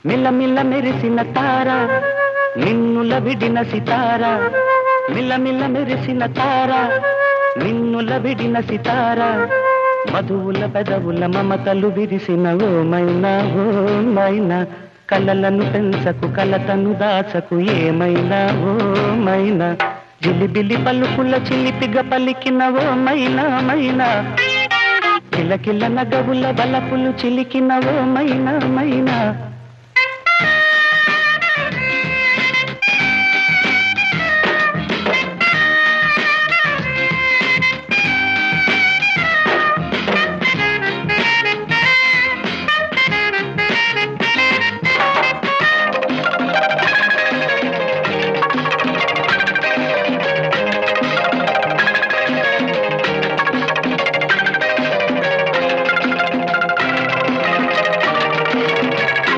మిల్లమిల్ల మెరిసిన తార నిన్నుల విడిన సితార మిల్లమిల్ల మెరిసిన తార నిన్నుల విడిన సితార మధువుల పెదవుల మమతలు విరిసిన ఓ మైనా కలలను పెంచకు కలతను దాచకు ఏమైనా ఓ మైనా జిలిబిలి పలుకుల చిలిపిగ పలికిన ఓ మైనా కిలకిల నగవుల బలపులు చిలికిన ఓ మైనా